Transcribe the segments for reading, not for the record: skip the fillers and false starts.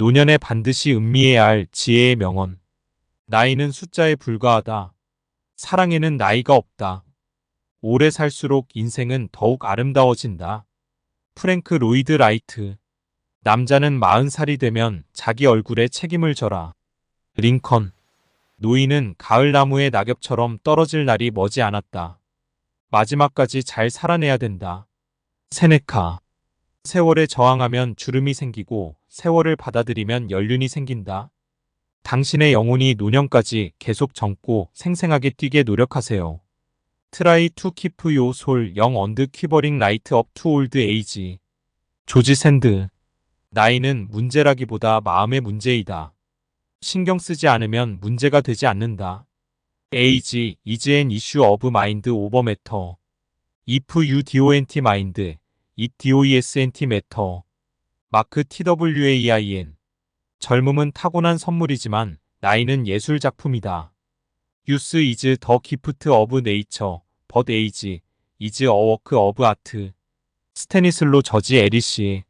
노년에 반드시 음미해야 할 지혜의 명언. 나이는 숫자에 불과하다. 사랑에는 나이가 없다. 오래 살수록 인생은 더욱 아름다워진다. 프랭크 로이드 라이트. 남자는 40살이 되면 자기 얼굴에 책임을 져라. 링컨. 노인은 가을나무의 낙엽처럼 떨어질 날이 머지 않았다. 마지막까지 잘 살아내야 된다. 세네카. 세월에 저항하면 주름이 생기고 세월을 받아들이면 연륜이 생긴다. 당신의 영혼이 노년까지 계속 젊고 생생하게 뛰게 노력하세요. Try to keep your soul young and quivering right up to old age. 조지 샌드. 나이는 문제라기보다 마음의 문제이다. 신경 쓰지 않으면 문제가 되지 않는다. Age is an issue of mind over matter. If you don't mind, it doesn't matter. 마크 TWAIN. 젊음은 타고난 선물이지만 나이는 예술 작품이다. Youth is the gift of nature, but age is a work of art. 스테니슬로 저지 에리시.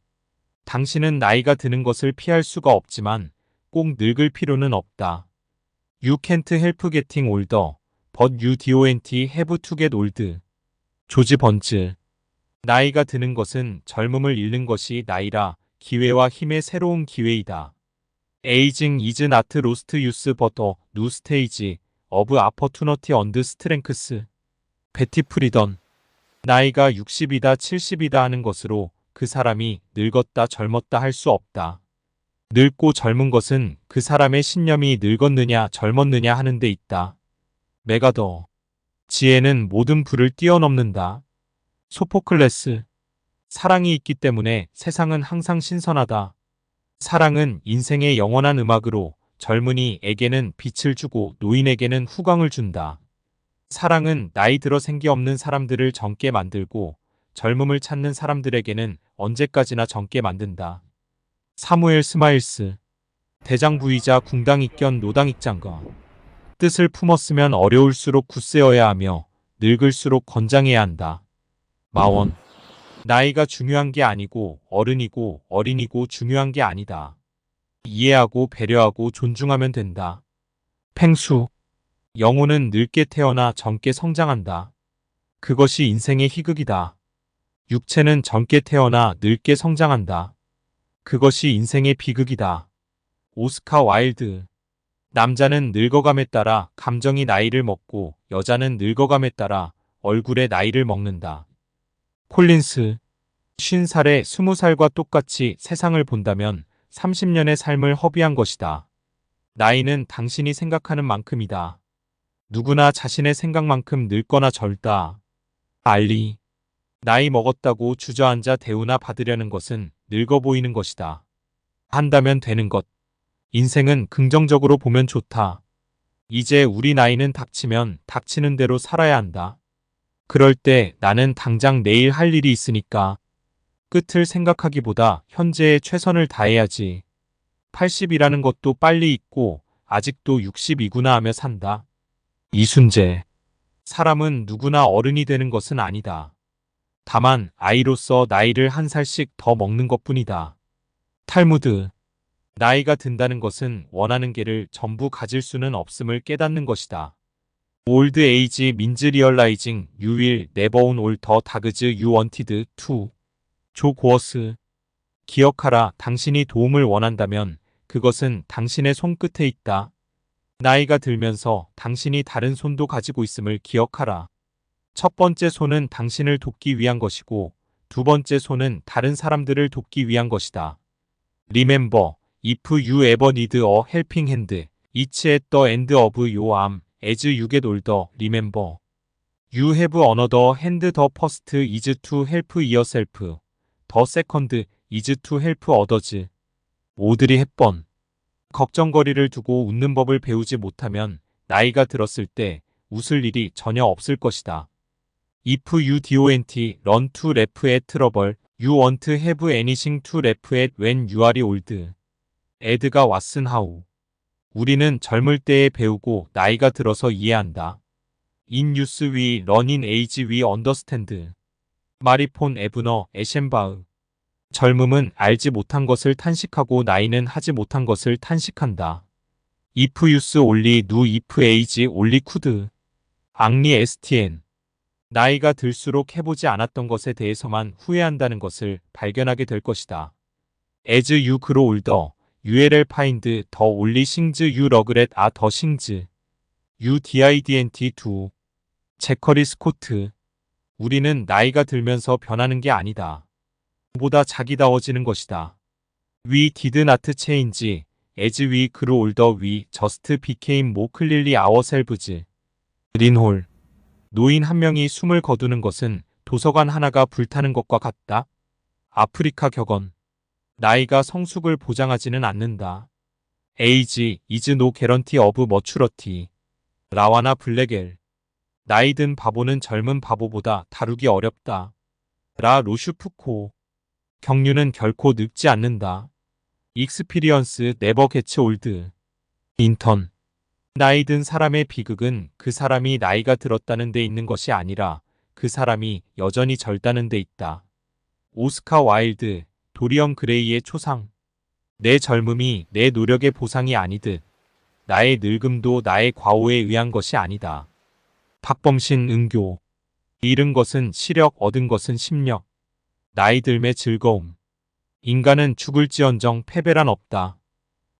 당신은 나이가 드는 것을 피할 수가 없지만 꼭 늙을 필요는 없다. You can't help getting older, but you don't have to get old. 조지 번즈. 나이가 드는 것은 젊음을 잃는 것이 나이라 기회와 힘의 새로운 기회이다. Aging is not lost youth but a new stage of opportunity and strength. 베티 프리던. 나이가 60이다 70이다 하는 것으로 그 사람이 늙었다 젊었다 할 수 없다. 늙고 젊은 것은 그 사람의 신념이 늙었느냐 젊었느냐 하는 데 있다. 메가더. 지혜는 모든 불을 뛰어넘는다. 소포클레스. 사랑이 있기 때문에 세상은 항상 신선하다. 사랑은 인생의 영원한 음악으로 젊은이에게는 빛을 주고 노인에게는 후광을 준다. 사랑은 나이 들어 생기 없는 사람들을 젊게 만들고 젊음을 찾는 사람들에게는 언제까지나 젊게 만든다. 사무엘 스마일스. 대장부이자 궁당익견 노당익장거. 뜻을 품었으면 어려울수록 굳세어야 하며 늙을수록 건장해야 한다. 마원. 나이가 중요한 게 아니고 어른이고 어린이고 중요한 게 아니다. 이해하고 배려하고 존중하면 된다. 팽수. 영혼은 늙게 태어나 젊게 성장한다. 그것이 인생의 희극이다. 육체는 젊게 태어나 늙게 성장한다. 그것이 인생의 비극이다. 오스카 와일드. 남자는 늙어감에 따라 감정이 나이를 먹고 여자는 늙어감에 따라 얼굴의 나이를 먹는다. 콜린스. 50살에 20살과 똑같이 세상을 본다면 30년의 삶을 허비한 것이다. 나이는 당신이 생각하는 만큼이다. 누구나 자신의 생각만큼 늙거나 젊다. 알리. 나이 먹었다고 주저앉아 대우나 받으려는 것은 늙어 보이는 것이다. 한다면 되는 것. 인생은 긍정적으로 보면 좋다. 이제 우리 나이는 닥치면 닥치는 대로 살아야 한다. 그럴 때 나는 당장 내일 할 일이 있으니까 끝을 생각하기보다 현재에 최선을 다해야지. 80이라는 것도 빨리 있고 아직도 60이구나 하며 산다. 이순재. 사람은 누구나 어른이 되는 것은 아니다. 다만 아이로서 나이를 한 살씩 더 먹는 것뿐이다. 탈무드. 나이가 든다는 것은 원하는 게를 전부 가질 수는 없음을 깨닫는 것이다. Old age means realizing you will never own all the things you wanted to. 조 고어스. 기억하라. 당신이 도움을 원한다면 그것은 당신의 손끝에 있다. 나이가 들면서 당신이 다른 손도 가지고 있음을 기억하라. 첫 번째 손은 당신을 돕기 위한 것이고 두 번째 손은 다른 사람들을 돕기 위한 것이다. Remember, if you ever need a helping hand, it's at the end of your arm. As you get older, remember. You have another hand. The first is to help yourself. The second is to help others. 오드리 헵번. 걱정거리를 두고 웃는 법을 배우지 못하면 나이가 들었을 때 웃을 일이 전혀 없을 것이다. If you don't learn to laugh at trouble, you won't have anything to laugh at when you are old. 에드가 왓슨 하우. 우리는 젊을 때에 배우고 나이가 들어서 이해한다. In youth we learn, in age we understand. 마리 폰 에브너 에셴바흐. 젊음은 알지 못한 것을 탄식하고 나이는 하지 못한 것을 탄식한다. If youth only knew if age only could. 앙리 에스티엔. 나이가 들수록 해보지 않았던 것에 대해서만 후회한다는 것을 발견하게 될 것이다. As you grow older, you will find the only things you regret are the things you didn't do. 제커리 스코트. 우리는 나이가 들면서 변하는 게 아니다. 보다 자기다워지는 것이다. We did not change. As we grew older, we just became more clearly ourselves. 린홀. 노인 한 명이 숨을 거두는 것은 도서관 하나가 불타는 것과 같다. 아프리카 격언. 나이가 성숙을 보장하지는 않는다. Age is no guarantee of maturity. 라와나 블랙엘. 나이 든 바보는 젊은 바보보다 다루기 어렵다. 라 로슈푸코. 경륜은 결코 늙지 않는다. Experience never gets old. 인턴. 나이 든 사람의 비극은 그 사람이 나이가 들었다는 데 있는 것이 아니라 그 사람이 여전히 젊다는 데 있다. 오스카 와일드. 도리언 그레이의 초상. 내 젊음이 내 노력의 보상이 아니듯 나의 늙음도 나의 과오에 의한 것이 아니다. 박범신 은교. 잃은 것은 시력, 얻은 것은 심력. 나이 들매 즐거움. 인간은 죽을지언정 패배란 없다.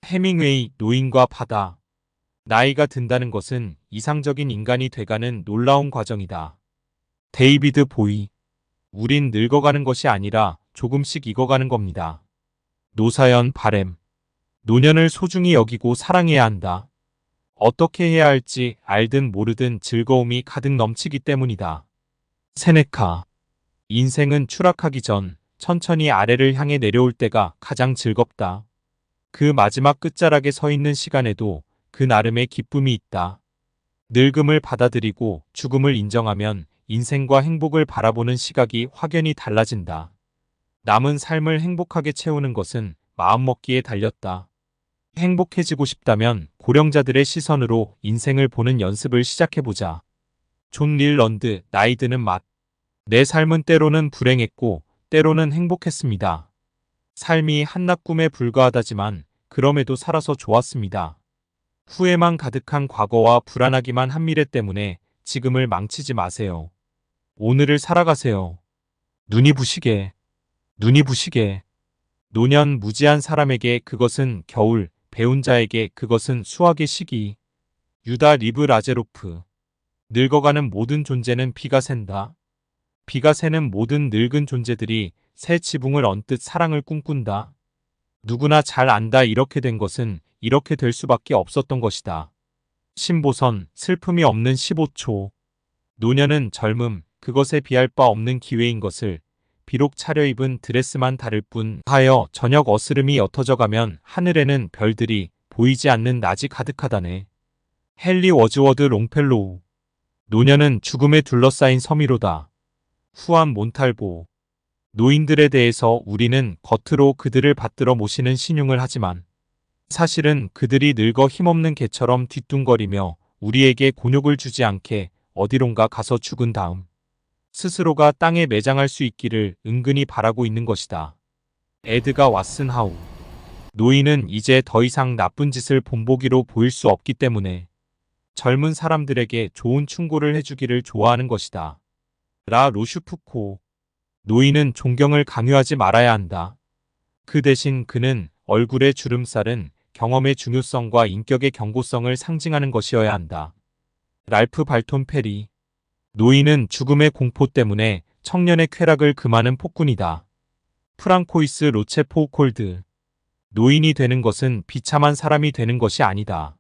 해밍웨이. 노인과 바다. 나이가 든다는 것은 이상적인 인간이 돼가는 놀라운 과정이다. 데이비드 보이. 우린 늙어가는 것이 아니라 조금씩 익어가는 겁니다. 노사연 바램. 노년을 소중히 여기고 사랑해야 한다. 어떻게 해야 할지 알든 모르든 즐거움이 가득 넘치기 때문이다. 세네카. 인생은 추락하기 전 천천히 아래를 향해 내려올 때가 가장 즐겁다. 그 마지막 끝자락에 서 있는 시간에도 그 나름의 기쁨이 있다. 늙음을 받아들이고 죽음을 인정하면 인생과 행복을 바라보는 시각이 확연히 달라진다. 남은 삶을 행복하게 채우는 것은 마음먹기에 달렸다. 행복해지고 싶다면 고령자들의 시선으로 인생을 보는 연습을 시작해보자. 존 릴런드. 나이 드는 맛. 내 삶은 때로는 불행했고 때로는 행복했습니다. 삶이 한낱 꿈에 불과하다지만 그럼에도 살아서 좋았습니다. 후회만 가득한 과거와 불안하기만 한 미래 때문에 지금을 망치지 마세요. 오늘을 살아가세요. 눈이 부시게. 눈이 부시게. 노년 무지한 사람에게 그것은 겨울, 배운 자에게 그것은 수학의 시기. 유다 리브 라제로프. 늙어가는 모든 존재는 비가 샌다. 비가 새는 모든 늙은 존재들이 새 지붕을 언뜻 사랑을 꿈꾼다. 누구나 잘 안다. 이렇게 된 것은 이렇게 될 수밖에 없었던 것이다. 신보선. 슬픔이 없는 15초. 노년은 젊음, 그것에 비할 바 없는 기회인 것을 비록 차려입은 드레스만 다를 뿐 하여 저녁 어스름이 옅어져 가면 하늘에는 별들이 보이지 않는 낮이 가득하다네. 헨리 워즈워드 롱펠로우. 노년은 죽음에 둘러싸인 섬이로다. 후안 몬탈보. 노인들에 대해서 우리는 겉으로 그들을 받들어 모시는 신용을 하지만 사실은 그들이 늙어 힘없는 개처럼 뒤뚱거리며 우리에게 곤욕을 주지 않게 어디론가 가서 죽은 다음 스스로가 땅에 매장할 수 있기를 은근히 바라고 있는 것이다. 에드가 왓슨 하우. 노인은 이제 더 이상 나쁜 짓을 본보기로 보일 수 없기 때문에 젊은 사람들에게 좋은 충고를 해주기를 좋아하는 것이다. 라 로슈푸코. 노인은 존경을 강요하지 말아야 한다. 그 대신 그는 얼굴의 주름살은 경험의 중요성과 인격의 경고성을 상징하는 것이어야 한다. 랄프 발톤 페리. 노인은 죽음의 공포 때문에 청년의 쾌락을 금하는 폭군이다. 프랑코이스 로체포콜드. 노인이 되는 것은 비참한 사람이 되는 것이 아니다.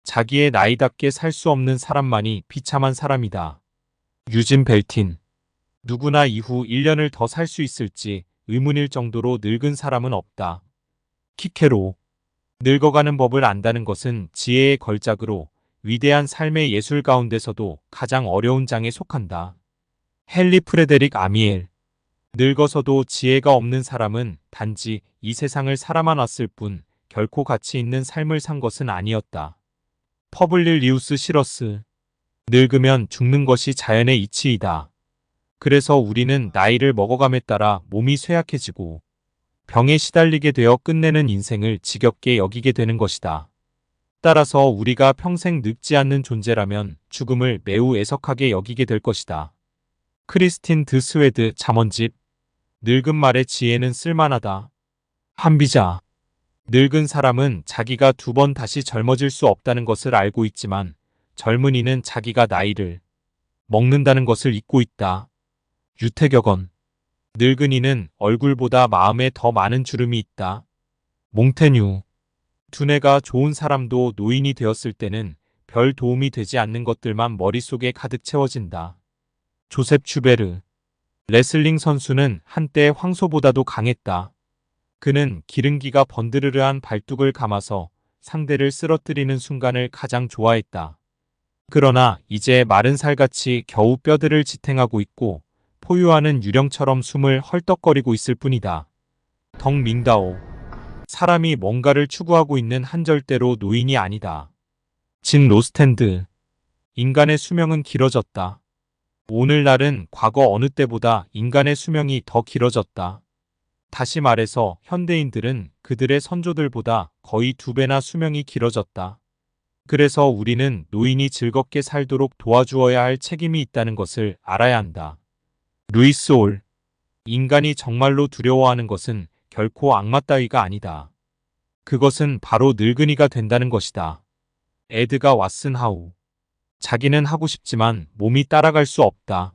자기의 나이답게 살 수 없는 사람만이 비참한 사람이다. 유진 벨틴. 누구나 이후 1년을 더 살 수 있을지 의문일 정도로 늙은 사람은 없다. 키케로. 늙어가는 법을 안다는 것은 지혜의 걸작으로 위대한 삶의 예술 가운데서도 가장 어려운 장에 속한다. 헨리 프레데릭 아미엘. 늙어서도 지혜가 없는 사람은 단지 이 세상을 살아만 왔을 뿐 결코 가치 있는 삶을 산 것은 아니었다. 퍼블릴 리우스 시러스. 늙으면 죽는 것이 자연의 이치이다. 그래서 우리는 나이를 먹어감에 따라 몸이 쇠약해지고 병에 시달리게 되어 끝내는 인생을 지겹게 여기게 되는 것이다. 따라서 우리가 평생 늙지 않는 존재라면 죽음을 매우 애석하게 여기게 될 것이다. 크리스틴 드 스웨드 잠언집. 늙은 말의 지혜는 쓸만하다. 한비자. 늙은 사람은 자기가 두 번 다시 젊어질 수 없다는 것을 알고 있지만 젊은이는 자기가 나이를 먹는다는 것을 잊고 있다. 유태격언. 늙은이는 얼굴보다 마음에 더 많은 주름이 있다. 몽테뉴. 두뇌가 좋은 사람도 노인이 되었을 때는 별 도움이 되지 않는 것들만 머릿속에 가득 채워진다. 조셉 슈베르. 레슬링 선수는 한때 황소보다도 강했다. 그는 기름기가 번드르르한 발뚝을 감아서 상대를 쓰러뜨리는 순간을 가장 좋아했다. 그러나 이제 마른 살같이 겨우 뼈들을 지탱하고 있고 포유하는 유령처럼 숨을 헐떡거리고 있을 뿐이다. 덕밍다오. 사람이 뭔가를 추구하고 있는 한 절대로 노인이 아니다. 진 로스텐드. 인간의 수명은 길어졌다. 오늘날은 과거 어느 때보다 인간의 수명이 더 길어졌다. 다시 말해서 현대인들은 그들의 선조들보다 거의 2배나 수명이 길어졌다. 그래서 우리는 노인이 즐겁게 살도록 도와주어야 할 책임이 있다는 것을 알아야 한다. 루이스 올. 인간이 정말로 두려워하는 것은 결코 악마 따위가 아니다. 그것은 바로 늙은이가 된다는 것이다. 에드가 왓슨 하우. 자기는 하고 싶지만 몸이 따라갈 수 없다.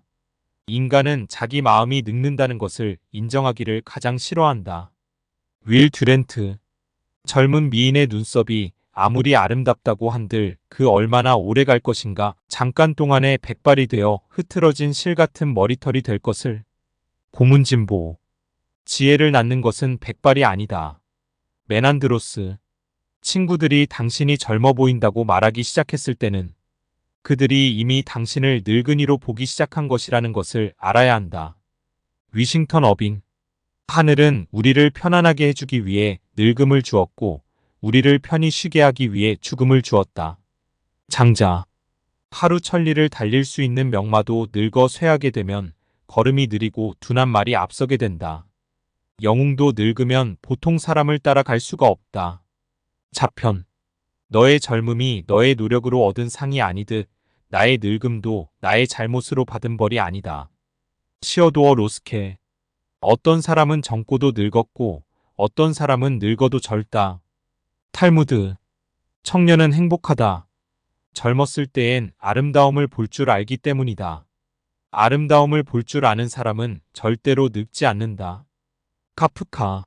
인간은 자기 마음이 늙는다는 것을 인정하기를 가장 싫어한다. 윌 듀렌트. 젊은 미인의 눈썹이 아무리 아름답다고 한들 그 얼마나 오래 갈 것인가. 잠깐 동안에 백발이 되어 흐트러진 실 같은 머리털이 될 것을. 고문진보. 지혜를 낳는 것은 백발이 아니다. 메난드로스. 친구들이 당신이 젊어 보인다고 말하기 시작했을 때는 그들이 이미 당신을 늙은이로 보기 시작한 것이라는 것을 알아야 한다. 위싱턴 어빙. 하늘은 우리를 편안하게 해주기 위해 늙음을 주었고 우리를 편히 쉬게 하기 위해 죽음을 주었다. 장자. 하루 천리를 달릴 수 있는 명마도 늙어 쇠하게 되면 걸음이 느리고 둔한 말이 앞서게 된다. 영웅도 늙으면 보통 사람을 따라갈 수가 없다. 자편. 너의 젊음이 너의 노력으로 얻은 상이 아니듯 나의 늙음도 나의 잘못으로 받은 벌이 아니다. 시어도어 로스케. 어떤 사람은 젊고도 늙었고 어떤 사람은 늙어도 젊다. 탈무드. 청년은 행복하다. 젊었을 때엔 아름다움을 볼 줄 알기 때문이다. 아름다움을 볼 줄 아는 사람은 절대로 늙지 않는다. 카프카.